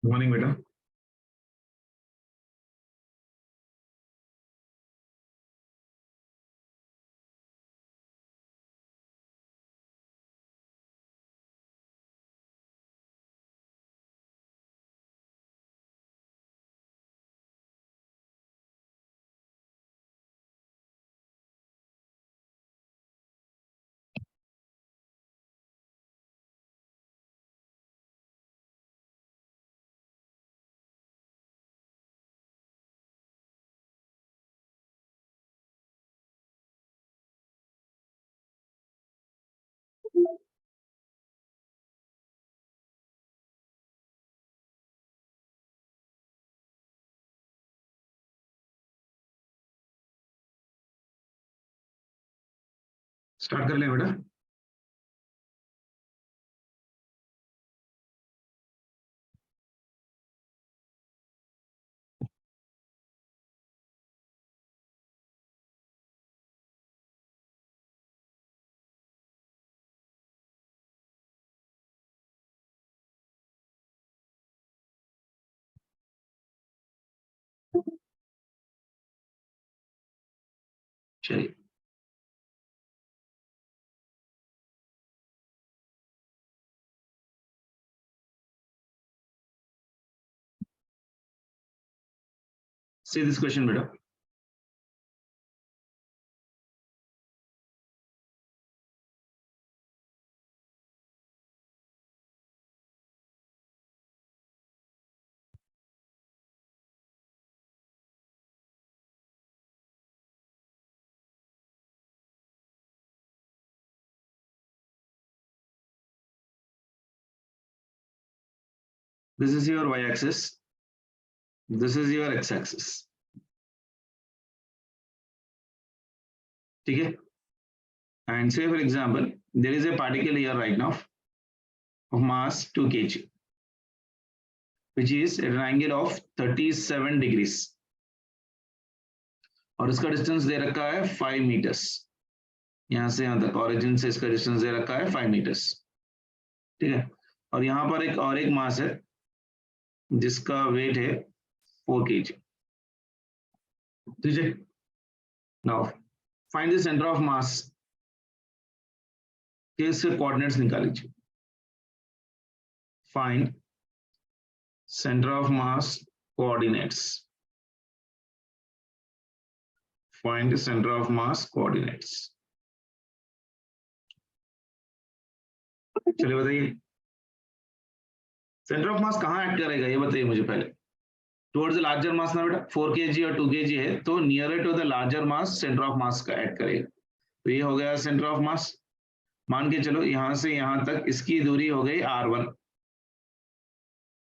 Morning बेटा। Start कर लें बेटा। चलिए, see this question बेटा। This is your y-axis. This is your x-axis. ठीक है? And say for example, there is a particle here right now of mass 2 kg, which is at an angle of 37 degrees. और इसका distance दे रखा है 5 metres. यहाँ से यहाँ तक ऑरिजिन से इसका डिस्टेंस दे रखा है 5 मीटर्स। ठीक है? और यहाँ पर एक मास है जिसका वेट है 4 kg। ठीक है? Now find the centre of मास के इसके कोऑर्डिनेट्स निकाल लीजिए। Find centre of mass coordinates. Find the centre of mass coordinates. चलिए बताइए, सेंटर ऑफ मास कहाँ ऐड करेगा ये बताइए मुझे पहले। टुवर्ड्स द लार्जर मास ना बेटा, 4 kg और 2 kg है तो near to the larger mass centre of mass का ऐड करेगा। तो ये हो गया सेंटर ऑफ मास। मान के चलो यहां से यहां तक इसकी दूरी हो गई r1।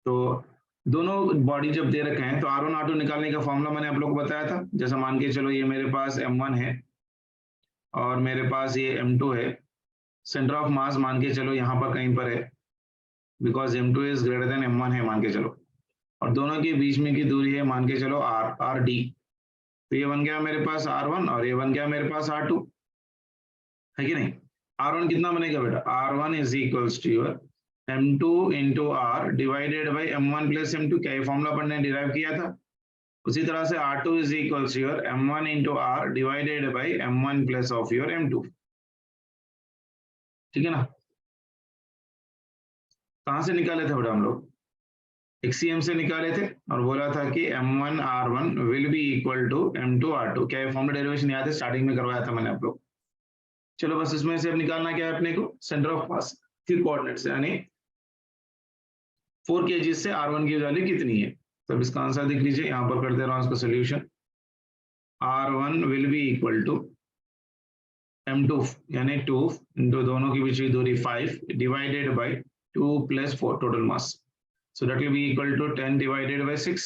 तो दोनों बॉडी जब दे रखे हैं तो r1 r2 निकालने का फॉर्मूला मैंने आप लोग को बताया था। जैसा मान के चलो ये मेरे पास m1 है और मेरे पास ये m2 है। सेंटर ऑफ मास मान के चलो यहाँ पर कहीं पर है, because m2 is greater than m1 है मान के चलो, और दोनों के बीच में की दूरी है मान के चलो r d। तो ये बन गया मेरे पास r1 और ये बन गया मेरे पास r2, है कि नहीं। r1 कितना बनेगा बेटा, r1 is equals to your m2 into r divided by m1 plus m2। क्या ये फॉर्मूला अपन ने डिराइव किया था। उसी तरह से r2 is equals to your m1 into r divided by m1 plus of your m2। ठीक है ना। कहां से निकाले थे बेटा हम लोग, XCM से निकाले थे और बोला था कि M1R1 will be equal to M2R2। क्या फॉर्मूला डेरिवेशन याद है, स्टार्टिंग में करवाया था मैंने आप लोग। चलो बस इसमें से अब निकालना क्या है अपने को, सेंटर ऑफ मास की कोऑर्डिनेट से, यानी 4 kg से R1 की वैल्यू कितनी है। तो इसका आंसर देख लीजिए, यहाँ पर कर दे रहा हूँ इसका solution. R1 will be equal to M2 यानी 2 इंटू दोनों के बीच की दूरी 5 divided by 2 plus 4 total mass. So that will be equal to 10 divided by 6.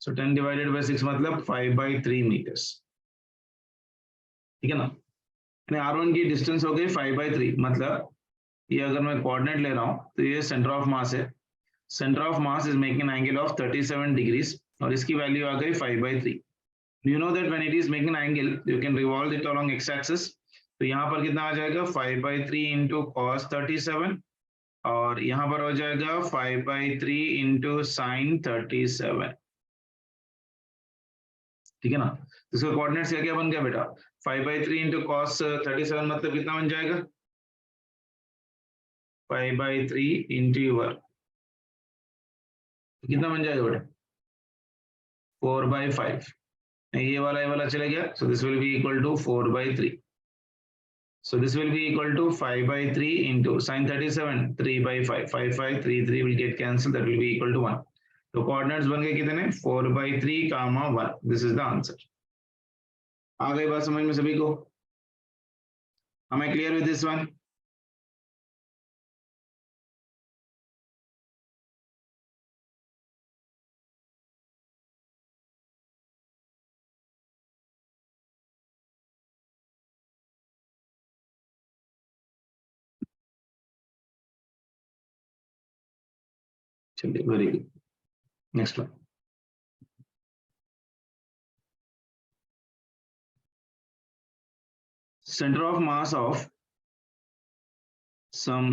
So 10 divided by 6 मतलब 5/3 meters। ठीक है ना। R1 की डिस्टेंस हो गई 5/3, मतलब ये अगर मैं कोऑर्डिनेट ले रहा हूँ तो ये सेंटर ऑफ मास है। Centre of mass is making angle of 37 degrees और इसकी वैल्यू आ गई 5/3। You know that when it is making an angle, you can revolve it along x-axis। तो यहाँ पर कितना आ जाएगा 5/3 into cos 37 और यहाँ पर हो जाएगा 5/3 into sin 37। ठीक है ना। तो इसका कोऑर्डिनेट्स क्या क्या बन गया बेटा, 5/3 into cos 37 मतलब कितना बन जाएगा 5/3 into your कितना बन जाएगा बेटा 4/5। ये वाला चले गया, so this will be equal to 4/3। So this will be equal to 5/3 into sin 37 3/5, 5 5 3 3 will get cancelled, that will be equal to 1। तो कोऑर्डिनेट्स बन गए कितने 4/3, 1। This is the answer. आ गई बात समझ में सभी को, am I clear with this one? चलिए very good, next one. Center of mass of some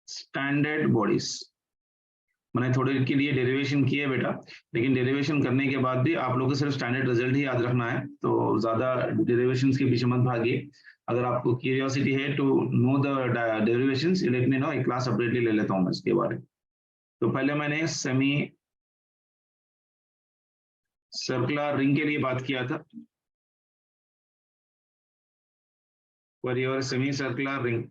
standard bodies। मैंने थोड़े के लिए डेरिवेशन किए बेटा, लेकिन डेरिवेशन करने के बाद भी आप लोगों को सिर्फ स्टैंडर्ड रिजल्ट ही याद रखना है, तो ज्यादा डेरिवेशंस के पीछे मत भागिए। अगर आपको क्यूरियोसिटी है to know the derivations, let me know, एक क्लास सेपरेटली ले लेता हूँ मैं इसके बारे में। तो पहले मैंने सेमी सर्कुलर रिंग के लिए बात किया था, for your semi circular ring.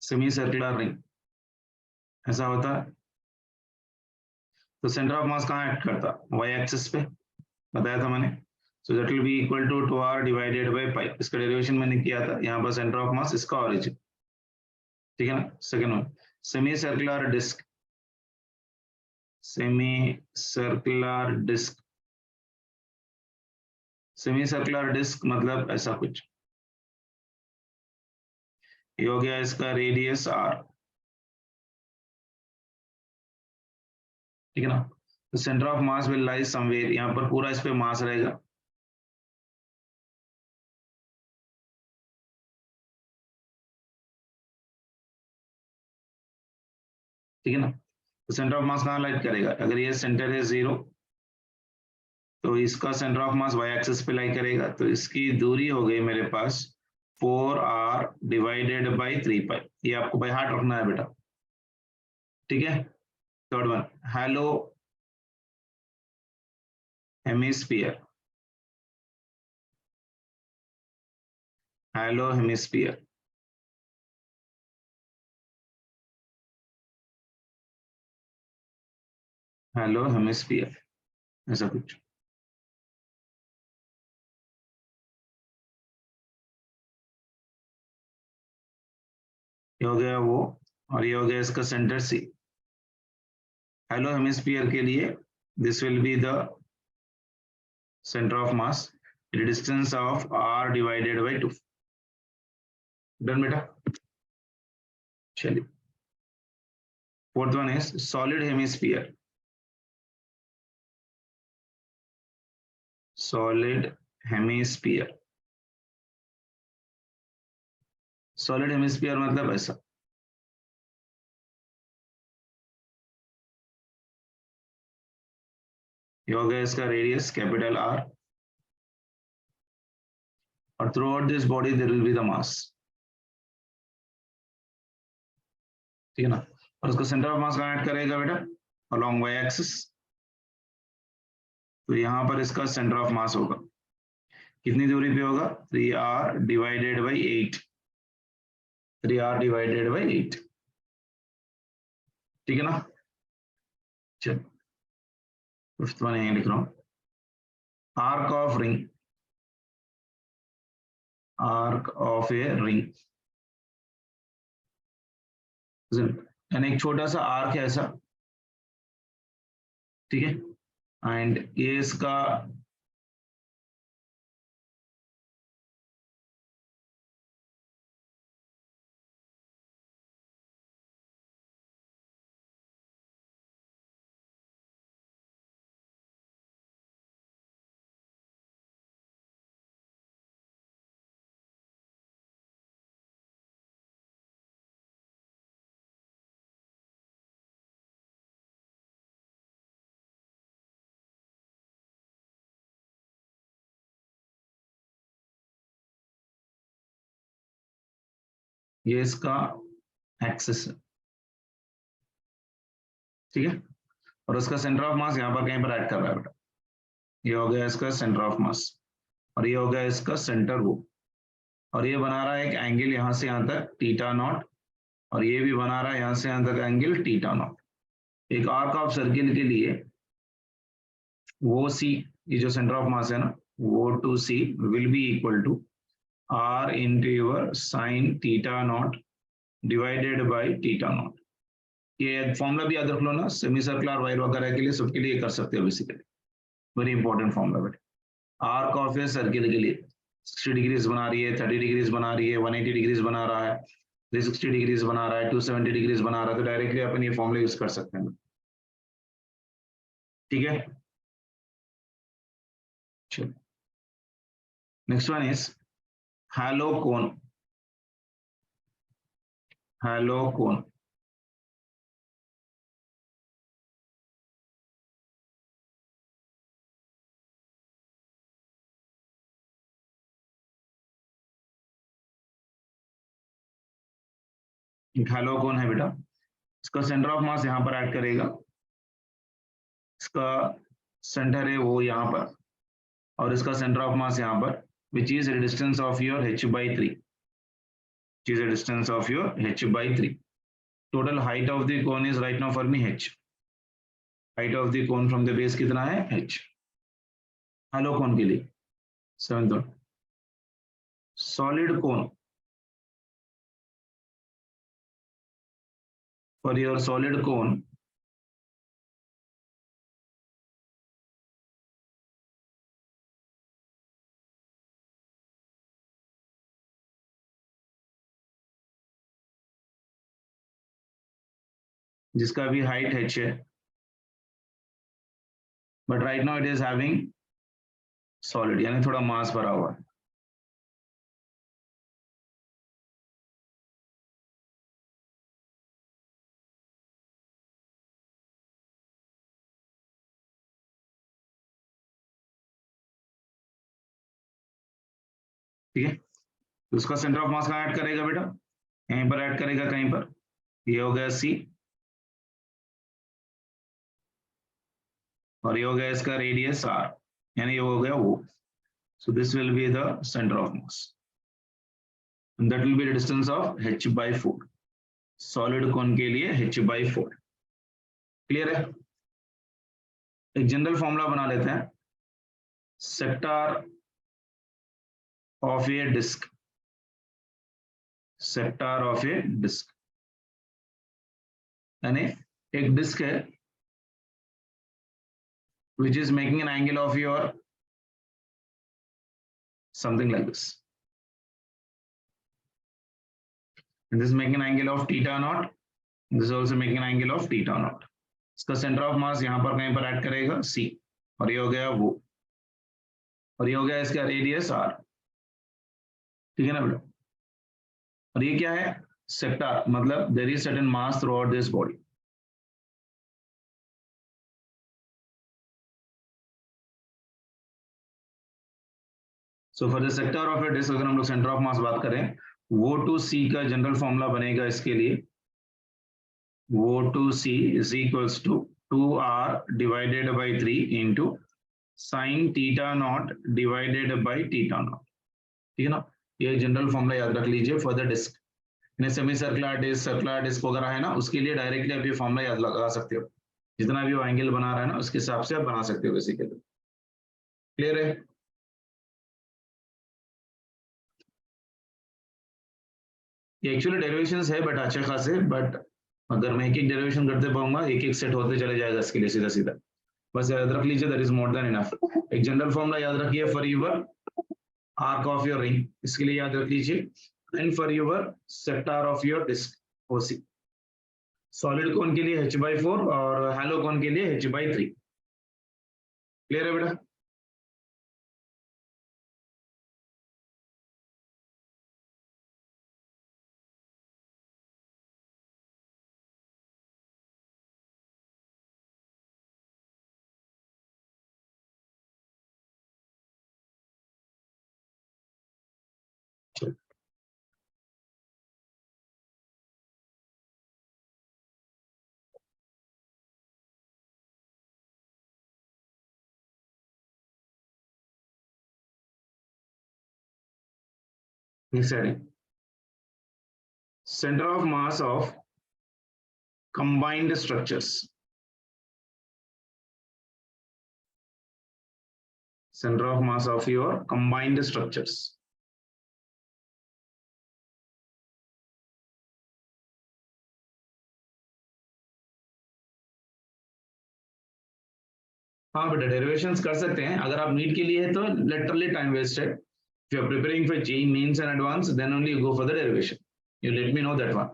Semi circular ring ऐसा होता है, तो सेंटर ऑफ मास कहाँ एक्ट करता, वाई एक्सिस पे, बताया था मैंने। So that will be equal to 2r divided by pi. इसका डेरिवेशन मैंने किया था, यहाँ पर सेंटर ऑफ मास, इसका ऑरिजिन। ठीक है ना। Second one, semi circular disc. Semi circular disc, semi circular disc मतलब ऐसा कुछ, ये हो गया इसका रेडियस r। ठीक है ना। तो centre of mass will lie somewhere, यहाँ पर पूरा इस पे मास रहेगा। ठीक है ना। तो सेंटर ऑफ मास कहाँ लाइट करेगा, अगर ये सेंटर है 0 तो इसका centre of mass y axis पे लाई करेगा, तो इसकी दूरी हो गई मेरे पास 4r डिवाइडेड बाई 3 पाई। ये आपको बाय हार्ट रखना है बेटा। ठीक है। Third one, hello hemisphere. Hello hemisphere, hello hemisphere ऐसा कुछ। ये हो गया वो, और ये हो गया इसका सेंटर सी। हेलो हेमिस्फीयर के लिए this will be the centre of mass, distance of r divided by 2। Done बेटा। चलिए fourth one is solid hemisphere. Solid hemisphere, solid hemisphere मतलब ऐसा, ये हो गया इसका रेडियस कैपिटल R और throughout this body there will be the mass, ठीक है ना। और उसका सेंटर ऑफ मास कहाँ ऐड करेगा बेटा, अलोंग वाई एक्सिस। तो यहाँ पर इसका सेंटर ऑफ मास होगा, कितनी दूरी पे होगा, 3r divided by 8, 3r divided by 8, ठीक है ना। चलो फिफ्थ वन यहीं लिख रहा हूँ, arc of ring, arc of a ring, यानी एक छोटा सा आर्क है ऐसा, ठीक है। एंड ये इसका ये इसका एक्सिस है, ठीक है। और उसका सेंटर ऑफ मास यहाँ पर कहीं पर ऐड कर रहा है बेटा, ये हो गया इसका सेंटर ऑफ मास, और ये हो गया इसका सेंटर वो, और ये बना रहा है एक एंगल यहाँ से यहाँ तक थीटा नॉट, और ये भी बना रहा है यहाँ से यहाँ तक एंगल थीटा नॉट। एक आर्क ऑफ सर्किल के लिए वो सी, ये जो सेंटर ऑफ मास है ना, वो to C will be equal to r into your sine theta not divided by theta not. ये फॉर्मूला भी याद रख लो ना, सेमी सर्कुलर वायर वगैरह के लिए सबके लिए कर सकते हो बेसिकली, वेरी इंपॉर्टेंट फॉर्मूला बेटा। आर्क ऑफ ए सर्किल के लिए 60 डिग्रीज बना रही है, 30 डिग्रीज बना रही है, 180 डिग्रीज बना रहा है, 360 डिग्रीज बना रहा है, 270 डिग्रीज बना रहा है, तो डायरेक्टली अपन ये फॉर्मूला यूज कर सकते हैं, ठीक है। चलो next one is hollow cone, hollow cone, hollow cone है बेटा, इसका सेंटर ऑफ मास यहाँ पर ऐड करेगा, इसका सेंटर है वो यहाँ पर, और इसका सेंटर ऑफ मास यहाँ पर, which is a distance of your h by 3, which is a distance of your h by 3. Total height of the cone is right now for me h, height of the cone from the base कितना है h, hello कोन के लिए। Seventh one, solid cone, for your solid cone जिसका भी height h है, but right now it is having solid, यानी थोड़ा मास भरा हुआ है, ठीक है। तो उसका सेंटर ऑफ मास कहाँ ऐड करेगा बेटा, यहीं पर ऐड करेगा कहीं पर, ये हो गया सी, और ये हो गया इसका रेडियस आर, यानी ये हो गया वो, so this will be the center of mass and that will be the distance of h by 4, solid cone के लिए h by 4, क्लियर है। एक जनरल फॉर्मूला बना लेते हैं, sector of a disc, sector of a disc, यानी एक disc है which is making an angle of your something like this, and this is making an angle of theta naught, this is also making an angle of theta naught. इसका centre of मास यहाँ पर कहीं पर add करेगा सी, और ये हो गया वो, और ये हो गया इसका रेडियस आर, ठीक है ना बेटा। और ये क्या है, सेक्टर, मतलब there is certain mass throughout this body, so for the sector of a disc अगर हम लोग सेंटर ऑफ मास बात करें, वो टू सी का जनरल फॉर्मूला बनेगा इसके लिए, वो to C is equals to 2r divided by 3 into sine theta not divided by theta not, ठीक है ना। ये जनरल फॉर्मूला याद रख लीजिए for the disc. Semi circular disc वगैरह है ना, उसके लिए डायरेक्टली आप ये फॉर्मूला याद लगा सकते हो, जितना भी वो एंगल बना रहा है ना उसके हिसाब से आप बना सकते हो बेसिकली। क्लियर है? ये एक्चुअली डेरिवेशंस है बट अच्छे खासे, बट अगर मैं एक एक डेरिवेशन करते पाऊंगा एक एक सेट होते चले जाएगा इसके लिए सीधा सीधा, बस याद रख लीजिए that is more than enough. एक जनरल फॉर्मूला याद रखिए for your arc of your ring, इसके लिए याद रख लीजिए, and for your sector of your disc OC. Solid cone के लिए h/4 और हैलो कोन के लिए h/3। क्लियर है बेटा? Next heading. Center of mass of combined structures. Center of mass of your combined structures. हाँ बेटा डेरिवेशंस कर सकते हैं, अगर आप नीट के लिए है तो लिटरली टाइम वेस्ट है। If you are preparing for JEE means and advance, then only you go for the derivation. You let me know that one.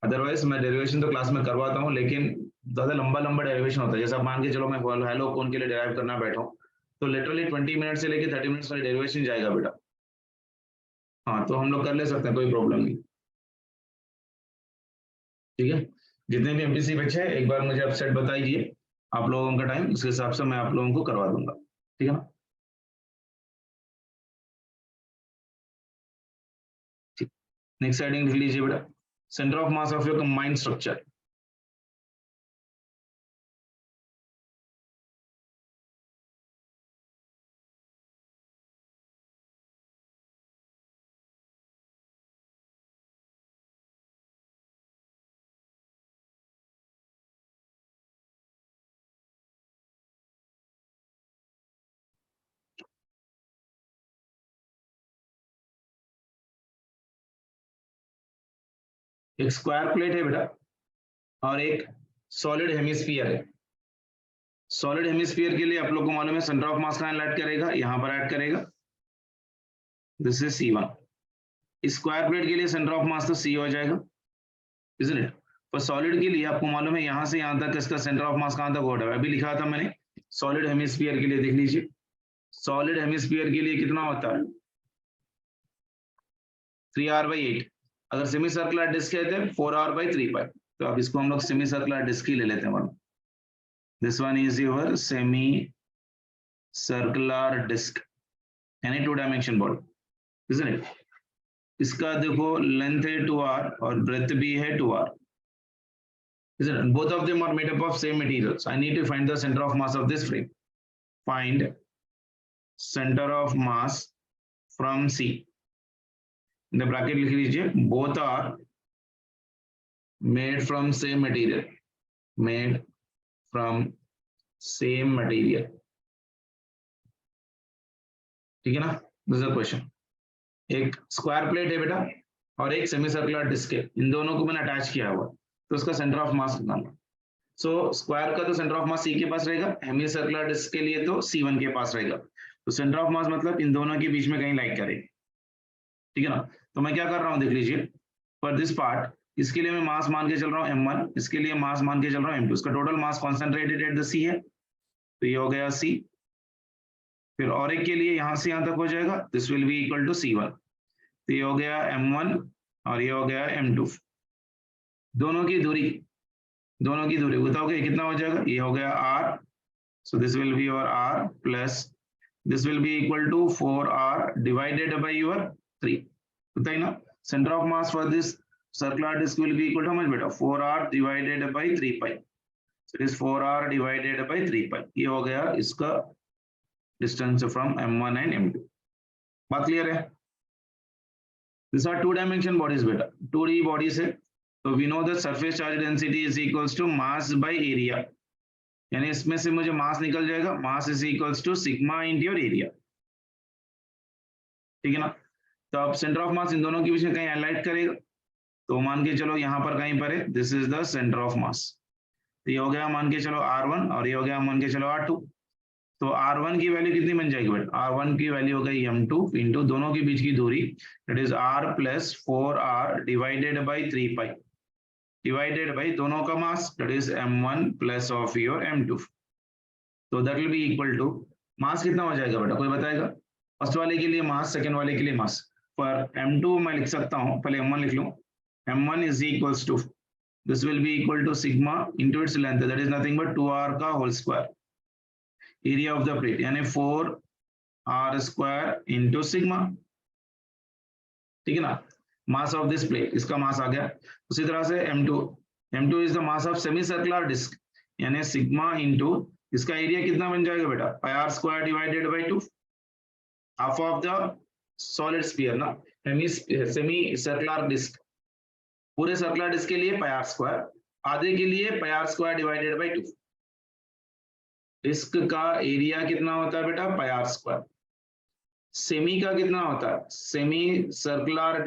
Otherwise मैं डेरिवेशन तो क्लास में करवाता हूँ, लेकिन ज्यादा लंबा लंबा डेरिवेशन होता है। जैसा मान के चलो मैं हेलो कोन के लिए डेराइव करना बैठा हूँ तो लिटरली 20 मिनट से लेके 30 मिनट्स वाली डेरिवेशन जाएगा बेटा। हाँ तो हम लोग कर ले सकते हैं, कोई प्रॉब्लम नहीं, ठीक है। जितने भी एमपीसी बच्चे हैं एक बार मुझे आप सेट बताइए आप लोगों का टाइम, उसके हिसाब से मैं आप लोगों को करवा दूंगा, ठीक है ना। नेक्स्ट हेडिंग लिख लीजिए बेटा, centre of mass of your combined structure. एक स्क्वायर प्लेट है बेटा और एक सॉलिड हेमिस्फीयर है। सॉलिड हेमिस्फीयर के लिए आप लोग को मालूम है सेंटर ऑफ मास कहां ऐड करेगा, यहां पर ऐड करेगा, this is C1। Square plate के लिए सेंटर ऑफ मास तो C हो जाएगा, इजंट इट। पर सॉलिड के लिए आपको मालूम है यहां से यहां तक इसका सेंटर ऑफ मास कहां तक होगा, अभी लिखा था मैंने सॉलिड हेमिस्फीयर के लिए, देख लीजिए सॉलिड हेमिस्फीयर के लिए कितना होता है 3r/8। अगर सेमी सर्कुलर डिस्क है तो 4r/3π। तो अब इसको हम लोग सेमी सर्कुलर डिस्क ही ले लेते हैं। This one is your semi circular disc यानी 2 डायमेंशन बॉडी, इजंट इट। इसका देखो लेंथ है 2r और ब्रेथ भी है 2r, isn't it? Both of them are made up of same materials. I need to find the center of mass of this frame. Find center of mass from C. In the bracket लिख लीजिए, both are made from same material. Made from same material. ठीक है ना? This is the question. एक square plate है बेटा और एक सेमी सर्कुलर डिस्क है, इन दोनों को मैंने अटैच किया हुआ, तो उसका सेंटर ऑफ मास निकालना। सो स्क्वायर का तो सेंटर ऑफ मास C के पास रहेगा, हेमी सर्कुलर डिस्क के लिए तो C1 के पास रहेगा। तो सेंटर ऑफ मास मतलब इन दोनों के बीच में कहीं लाइक करेगा, ठीक है ना। तो मैं क्या कर रहा हूं देख लीजिए, फॉर दिस पार्ट इसके लिए मैं मास मान के चल रहा हूं M1, इसके लिए मास मान के चल रहा हूं M2। इसका total mass concentrated at the C है, तो ये हो गया C। फिर और एक के लिए यहां से यहां तक हो जाएगा, this will be equal to C1। तो ये हो गया M1 और ये हो गया M2। दोनों की दूरी बताओगे कितना हो जाएगा, ये हो गया R, so this will be your R plus this will be equal to 4r divided by your 3, बताइए ना। Centre of mass for this circular disc will be equal to much बेटा 4r divided by 3 pi, it is 4r divided by 3 pi. ये हो गया इसका distance from m1 and m2। बात clear है? These are two dimension bodies बेटा, 2D bodies है। तो we know that surface charge density is equals to mass by area, यानी इसमें से मुझे मास निकल जाएगा, mass is equals to sigma into your area, ठीक है ना। तो अब सेंटर ऑफ मास इन दोनों के बीच में कहीं हाईलाइट करेगा, तो मान के चलो यहाँ पर कहीं पर है, this is the centre of मास। तो ये हो गया मान के चलो R1 और ये हो गया मान के चलो R2। तो R1 की वैल्यू कितनी बन जाएगी बेटा? R1 की वैल्यू हो गई m2 इंटू दोनों के बीच की दूरी, that is r plus 4r divided by 3 pi divided by दोनों का mass, that is m1 plus of your m2। तो that will be equal to, mass कितना हो जाएगा बेटा, कोई बताएगा? फर्स्ट वाले के लिए मास, सेकंड वाले के लिए मास। पर m2 मैं लिख सकता हूँ, पहले m1 लिख लूँ। m1 is equals to, this will be equal to sigma into its length, that is nothing but 2r का whole square, area of the plate यानी 4r स्क्वायर इंटू सिग्मा, ठीक है ना। मास ऑफ दिस प्लेट, इसका मास आ गया। उसी तरह से m2 is the mass of semi circular disc, यानी सिग्मा इंटू इसका एरिया कितना बन जाएगा बेटा, pi r square divided by 2, half of the solid sphere ना, सेमी सर्कुलर डिस्क, पूरे सर्कुलर डिस्क के लिए पाई r स्क्वायर, आधे के लिए pi r square divided by 2। Disc का एरिया कितना होता है बेटा, पाई r स्क्वायर। सेमी का कितना होता है, सेमी सर्कुलर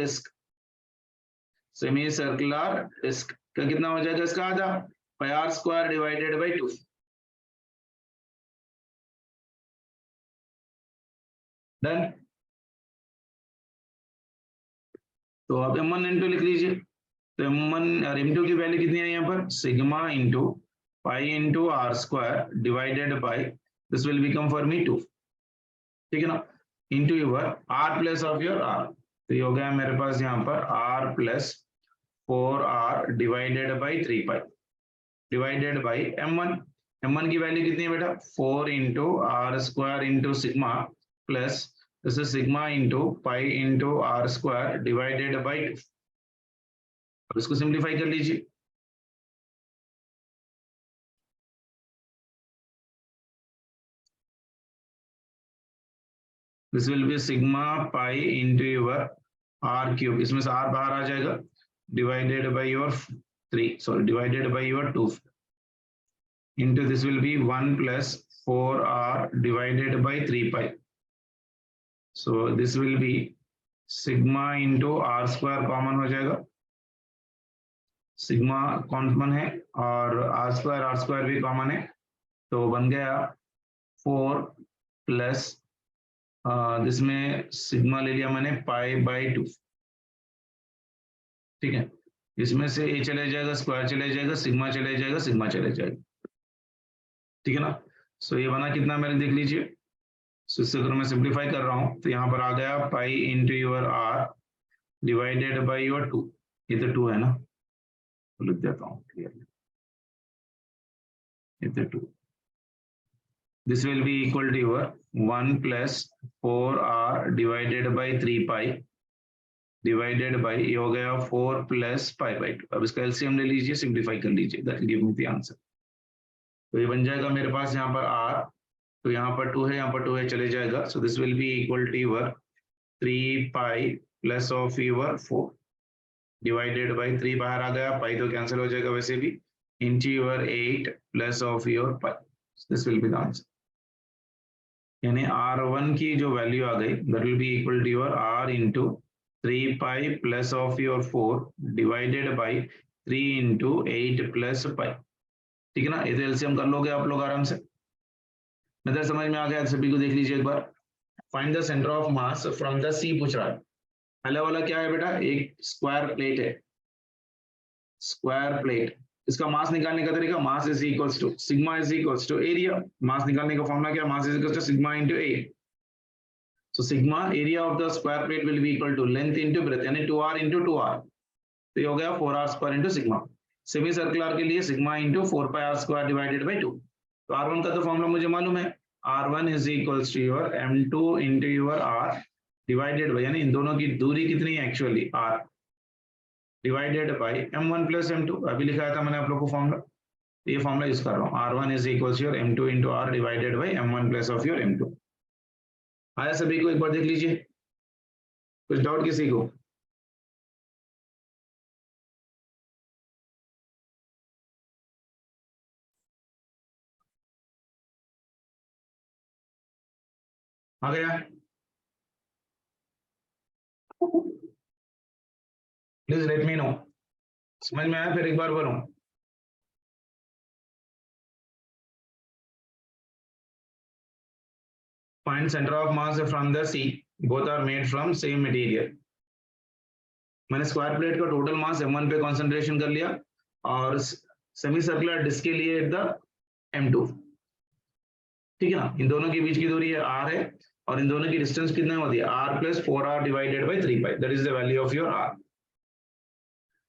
डिस्क का कितना हो जाएगा, इसका आधा, पाई r square divided by 2। Done. तो आप m1 इंटू लिख लीजिए। तो m1 और m2 की वैल्यू कितनी है यहाँ पर, sigma into pi into r square divided by, this will become for me 2, ठीक है ना, into your r plus of your r। तो ये हो गया मेरे पास यहाँ पर r plus 4r divided by 3 pi divided by m1 की वैल्यू कितनी है बेटा, 4 into r square into sigma plus this is sigma into pi into r square divided by 2। अब इसको सिंप्लीफाई कर लीजिए। This will B sigma pi into your r cube, इसमें से r बाहर आ जाएगा, divided by your 3, divided by your 2 into this will B 1 plus 4r divided by 3 pi. So this will B sigma into r square common हो जाएगा, sigma common है और r square भी common है, तो बन गया 4 प्लस जिसमें सिग्मा ले लिया मैंने पाई बाई 2, ठीक है। इसमें से a चले जाएगा, स्क्वायर चले जाएगा, सिग्मा चले जाएगा, सिग्मा चले जाएगा, ठीक है ना। सो ये बना कितना मेरे देख लीजिए। सो इससे अगर मैं सिंप्लीफाई कर रहा हूँ तो यहाँ पर आ गया पाई into your r divided by your 2, ये तो 2 है ना, तो लिख देता हूँ क्लियरली, ये तो 2। This will be equal to your 1 plus 4r divided by 3 pi divided by, ये हो गया 4 plus pi by 2। अब इसका एलसीएम ले लीजिए, सिंप्लीफाई कर लीजिए, that will give me the answer। तो ये बन जाएगा मेरे पास यहाँ पर r, तो यहाँ पर 2 है, यहाँ पर 2 है, चले जाएगा। So this will be equal to your 3 pi plus of your 4 divided by 3 बाहर आ गया, pi तो कैंसिल हो जाएगा वैसे भी, into your 8 plus of your pi। This will be the answer। यानी R1 की जो वैल्यू आ गई, that will be equal to your R into 3 pi plus of your 4 divided by 3 into 8 plus pi, ठीक है ना। ये तो एलसीएम कर लोगे आप लोग आराम से, मेथड समझ में आ गया सभी को। देख लीजिए एक बार, find the centre of mass from the C पूछ रहा है। पहला वाला क्या है बेटा, एक स्क्वायर प्लेट है, स्क्वायर प्लेट, इसका मास निकालने का तरीका, mass is equals to sigma is equals to area. मास निकालने का फॉर्मूला क्या, mass is equals to sigma into A. So sigma area of the square plate will be equal to length into breadth, यानी 2r into 2r, तो ये हो गया 4r square into sigma. Semi circular के लिए sigma into 4 पाई r square divided bye 2। तो r1 का तो फॉर्मूला मुझे मालूम है, R1 is equals to your M2 into your R divided by, यानी इन दोनों की दूरी कितनी है actually R divided by M1 plus M2, अभी लिखाया था मैंने आप लोग को फॉर्मूला, ये फॉर्मूला यूज कर रहा हूँ, R1 is equals your M2 into R divided by M1 plus of your M2। आया सभी को? एक बार देख लीजिए, कुछ डाउट किसी को? आ गया? Please let me no. समझ में आया? फिर एक बार बोलूं। Find center of mass from the C. Both are made from same material. मैंने स्क्वायर प्लेट का टोटल मास M1 पे कंसंट्रेशन कर लिया और सेमी सर्कुलर डिस्क के लिए द M2, ठीक है ना? इन दोनों के बीच की दूरी है R है और इन दोनों की डिस्टेंस कितना होती है? R plus 4R divided by 3π, that is the value of your R।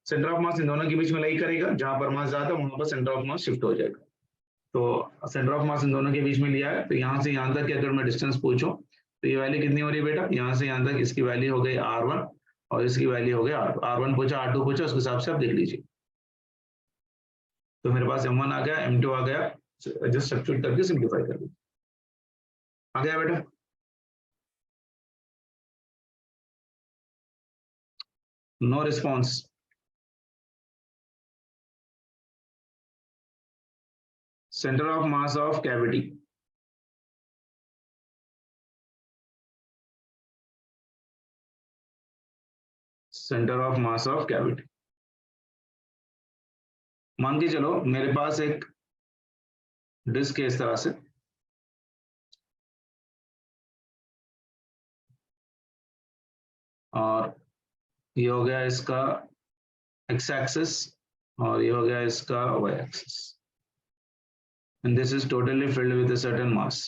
Centre of mass in दोनों के बीच में लाई करेगा, जहां पर मास ज्यादा वहां पर सेंटर ऑफ मास शिफ्ट हो जाएगा। तो सेंटर ऑफ मास इन दोनों के बीच में लिया है, तो यहाँ से यहाँ तक अगर मैं डिस्टेंस पूछूं तो ये वैल्यू कितनी हो रही है बेटा? यहाँ से यहाँ तक इसकी वैल्यू हो गई R1 और इसकी वैल्यू हो गई R1 पूछा, R2 पूछा, उसके हिसाब से आप देख लीजिए। तो मेरे पास M1 आ गया, M2 आ गया, जस्ट सब्स्टिट्यूट करके सिंप्लीफाई कर लीजिए। आ गया बेटा? No response. Centre of mass of cavity, centre of mass of cavity, मान के चलो मेरे पास एक डिस्क है इस तरह से, और ये हो गया इसका एक्स एक्सिस और ये हो गया इसका Y axis, and this is totally filled with a certain mass.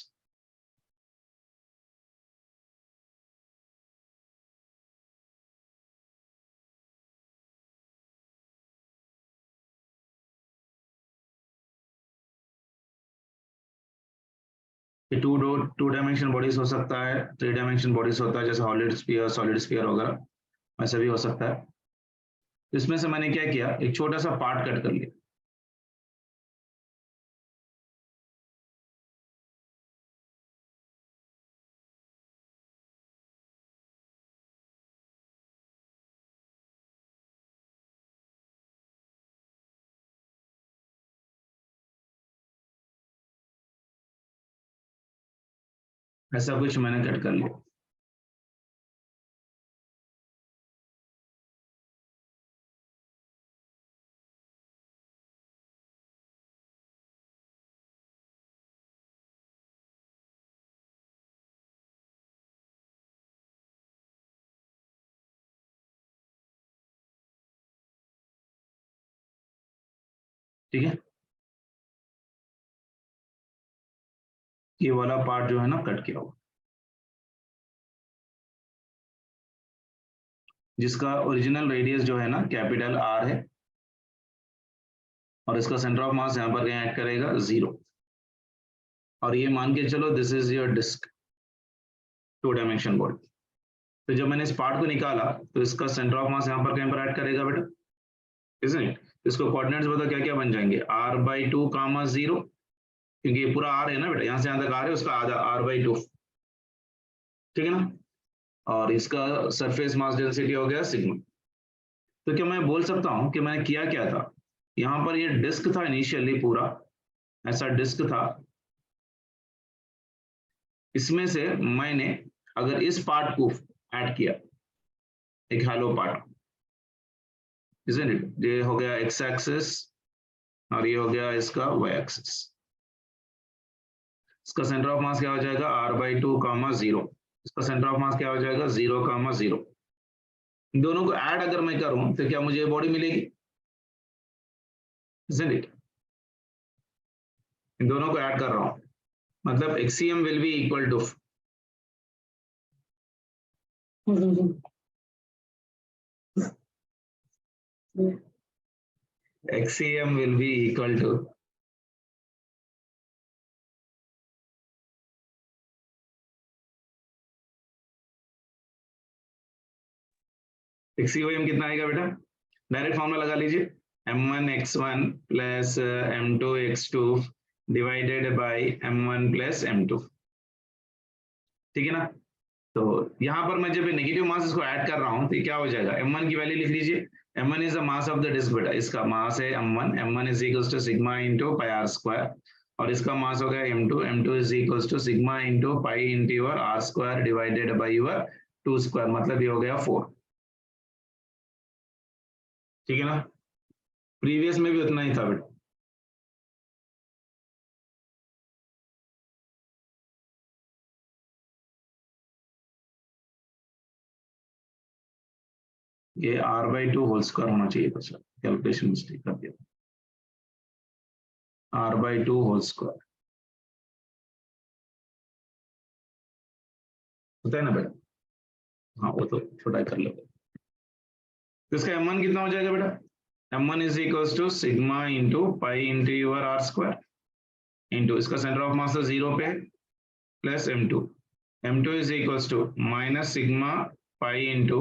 Two dimension bodies हो सकता है, 3 डायमेंशन बॉडीज होता है, जैसे सॉलिड स्फीयर वगैरह, वैसे भी हो सकता है। इसमें से मैंने क्या किया, एक छोटा सा पार्ट कट कर लिया, ऐसा कुछ मैंने कट कर लिया। ठीक है, ये वाला पार्ट जो है ना कट किया हुआ, जिसका ओरिजिनल रेडियस जो है ना कैपिटल R है, और इसका सेंटर ऑफ मास यहाँ पर कहीं ऐड करेगा 0, और ये मान के चलो this is your disc 2 dimension body. तो जब मैंने इस पार्ट को निकाला तो इसका सेंटर ऑफ मास यहाँ पर कहीं पर ऐड करेगा बेटा, इसमें इसको कोऑर्डिनेट्स बता क्या क्या बन जाएंगे, R/2 कामा 0, क्योंकि ये पूरा R है ना बेटा, यहाँ से यहाँ तक R है, उसका आधा R/2, ठीक है ना? और इसका सरफेस मास डेंसिटी हो गया सिग्मा। तो क्या मैं बोल सकता हूँ कि मैंने किया क्या था, यहाँ पर ये डिस्क था इनिशियली, पूरा ऐसा डिस्क था, इसमें से मैंने अगर इस पार्ट को ऐड किया, एक हैलो पार्ट, isn't it? ये हो गया एक्स एक्सिस और ये हो गया इसका वाई एक्सिस। इसका सेंटर ऑफ मास क्या हो जाएगा, R/2 कामा 0, इसका सेंटर ऑफ मास क्या हो जाएगा 0 कामा 0। इन दोनों को ऐड अगर मैं करूं तो क्या मुझे बॉडी मिलेगी, isn't it? इन दोनों को ऐड कर रहा हूं, मतलब XCM will be equal to XCM will be equal to XCOM कितना आएगा बेटा, डायरेक्ट फॉर्मूला लगा लीजिए, m1 x1 plus m2 x2 divided by m1 plus m2, ठीक है ना। तो यहाँ पर मैं जब नेगेटिव मास इसको ऐड कर रहा हूँ तो क्या हो जाएगा, m1 की वैल्यू लिख लीजिए, m1 is the mass of the disc बेटा, इसका मास है m1 is equals to sigma into pi R square, और इसका मास हो गया m2 is equals to sigma into pi into your R square divided by your 2 square, मतलब ये हो गया 4, ठीक है ना। प्रीवियस में भी उतना ही था बेटा, ये r/2 होल स्क्वायर होना चाहिए बच्चा, कैलकुलेशन मिस्टेक कर दिया, r/2 होल स्क्वायर होता है ना बेटा, हाँ वो तो छोटा कर लो। तो इसका m1 कितना हो जाएगा बेटा, m1 is equals to sigma into pi into your R square into इसका सेंटर ऑफ मास 0 पे plus m2 is equals to minus sigma pi into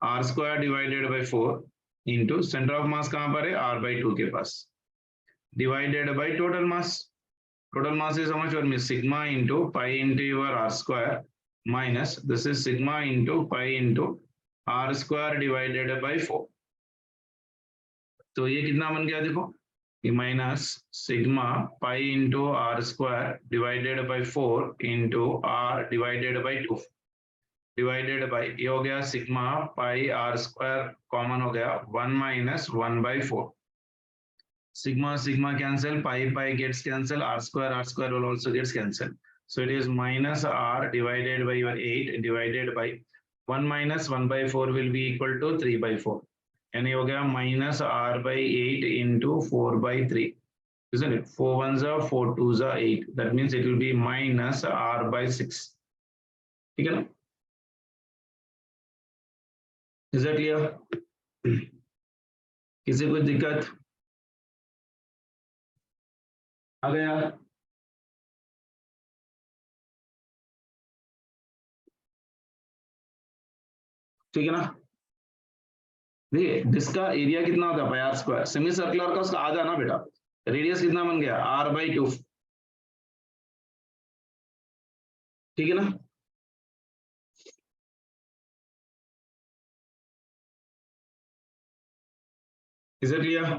R square divided by 4 into centre of mass कहाँ पर है, r/2 के पास, divided by total mass is how much, or sigma into pi into your r square minus this is sigma into pi into r square divided by 4, तो ये कितना बन गया देखो, ये minus sigma pi into R square divided by 4 into R divided by 2 divided by, ये हो गया sigma pi R square common हो गया 1 minus 1/4, sigma cancel, pi gets cancel, r square will also gets cancelled, so it is minus r divided by your 8 divided by 1 minus 1/4 will be equal to 3/4, and ये हो गया minus r/8 into 4/3, isn't it, 4 1s are 4 2s are 8, that means it will be minus r/6, ठीक है ना। Is that clear? किसी कोई दिक्कत आ गया, ठीक है ना। देखिए डिस्क का एरिया कितना होता है, पाई आर स्क्वायर, सेमी सर्कुलर का उसका आधा ना बेटा, रेडियस कितना बन गया, r/2, ठीक है ना। Is it clear?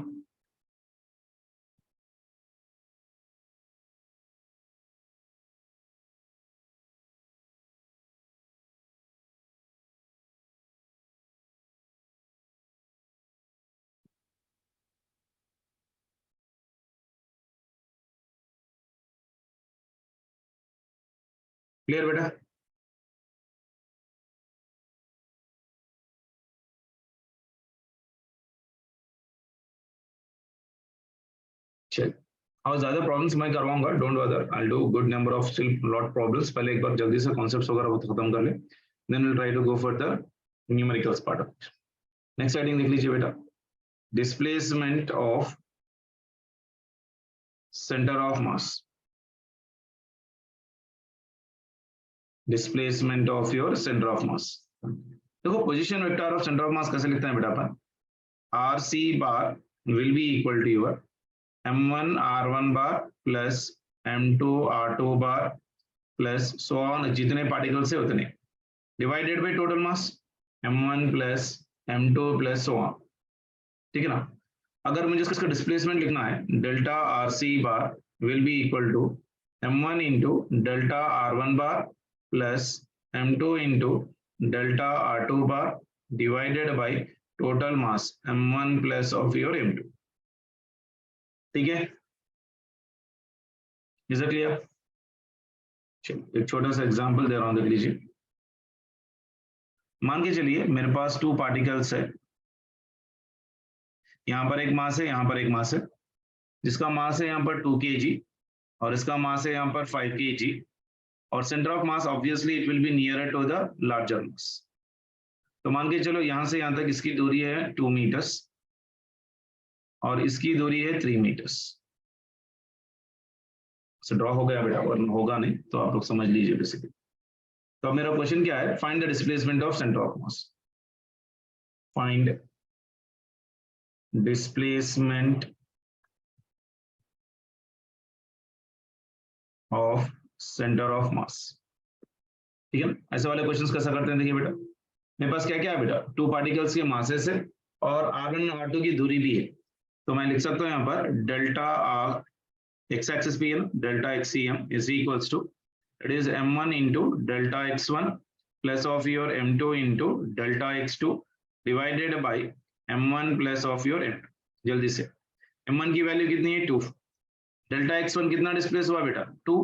क्लियर बेटा, चल और ज्यादा प्रॉब्लम्स मैं करवाऊंगा, डोंट बदर, I do good number of still lot problems, पहले एक बार जल्दी से कॉन्सेप्ट्स वगैरह वो खत्म कर ले, then will try to go for the numericals part of it. Next heading देख लीजिए बेटा, displacement of centre of mass, displacement of your centre of mass. देखो position vector of centre of mass कैसे लिखते हैं बेटा अपन, rc bar will be equal to your m1 r1 bar plus m2 r2 bar plus so on, जितने particles है उतने, divided by total mass m1 plus m2 plus so on, ठीक है ना। अगर मुझे इसका डिस्प्लेसमेंट लिखना है, delta rc bar will be equal to m1 into delta r1 bar plus m2 into delta r2 bar divided by total mass m1 plus of your m2, ठीक है। Is it clear? एक छोटा सा example दे रहा हूं, देख लीजिए। मान के चलिए मेरे पास 2 पार्टिकल्स है, यहाँ पर एक मास है, यहाँ पर एक मास है, जिसका मास है यहाँ पर 2 kg और इसका मास है यहाँ पर 5 kg, और centre of mass obviously it will be nearer to the larger mass. तो मान के चलो यहाँ से यहाँ तक इसकी दूरी है 2 मीटर्स और इसकी दूरी है 3 मीटर्स, ड्रॉ हो गया बेटा, और होगा नहीं तो आप लोग समझ लीजिए बेसिकली। तो मेरा क्वेश्चन क्या है, find the displacement of centre of mass. find displacement of center of mass। ठीक है, ऐसे वाले क्वेश्चंस कैसा करते हैं, देखिए बेटा मेरे पास क्या क्या है बेटा, टू पार्टिकल्स के मासेस है और R1 और R2 की दूरी भी है, तो मैं लिख सकता हूँ यहाँ पर डेल्टा आर एक्स एक्सिस पे है ना, delta XCM is equals to it is m1 into delta x1 plus of your m2 into delta x2 divided by m1 plus of your m2। जल्दी से m1 की वैल्यू कितनी है 2, delta x1 कितना displace हुआ बेटा 2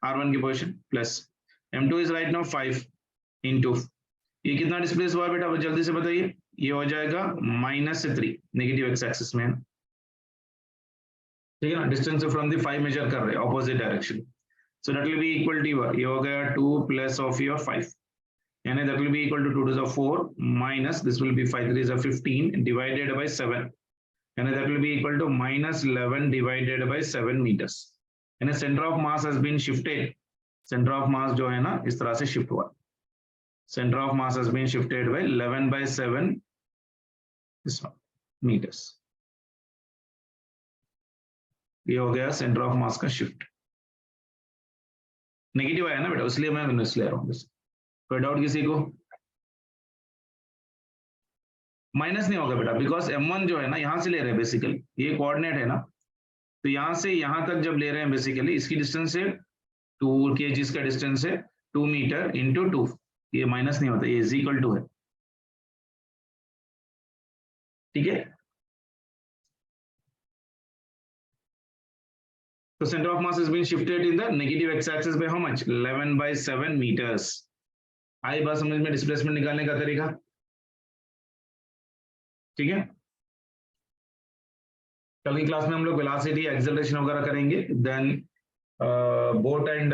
R1 की position plus m2 is right now 5 into ये कितना डिस्प्लेस हुआ बेटा जल्दी से बताइए, ये हो जाएगा -3 नेगेटिव एक्स एक्सिस में, ठीक है ना, डिस्टेंस फ्रॉम द 5 मेजर कर रहे हैं opposite direction, so that will be equal to ये हो गया 2 प्लस ऑफ योर 5 यानी that will be equal to 2 to the 4 minus this will be 5 3 is 15 divided by 7 यानी that will be equal to -11 divided by 7 metres, यानी centre of mass has been shifted, centre of mass जो है ना इस तरह से shift हुआ, center of mass has been shifted by 11 by 7 this one meters। ये हो गया सेंटर ऑफ मास का शिफ्ट, नेगेटिव आया ना बेटा इसलिए मैं माइनस ले रहा हूं, कोई डाउट किसी को? माइनस नहीं होगा बेटा बिकॉज m1 जो है ना यहां से ले रहे हैं बेसिकली, ये कोऑर्डिनेट है ना, तो यहां से यहां तक जब ले रहे हैं बेसिकली इसकी डिस्टेंस है 2 kg का डिस्टेंस है 2 मीटर इंटू 2, ये माइनस नहीं होता, ये इज इक्वल टू है, ठीक है। तो centre of mass is been shifted in the negative X axis by how much 11 by 7 meters। आई बात समझ में डिस्प्लेसमेंट निकालने का तरीका, ठीक है। कल की क्लास में हम लोग वेलोसिटी एक्सेलरेशन वगैरह करेंगे, देन बोट एंड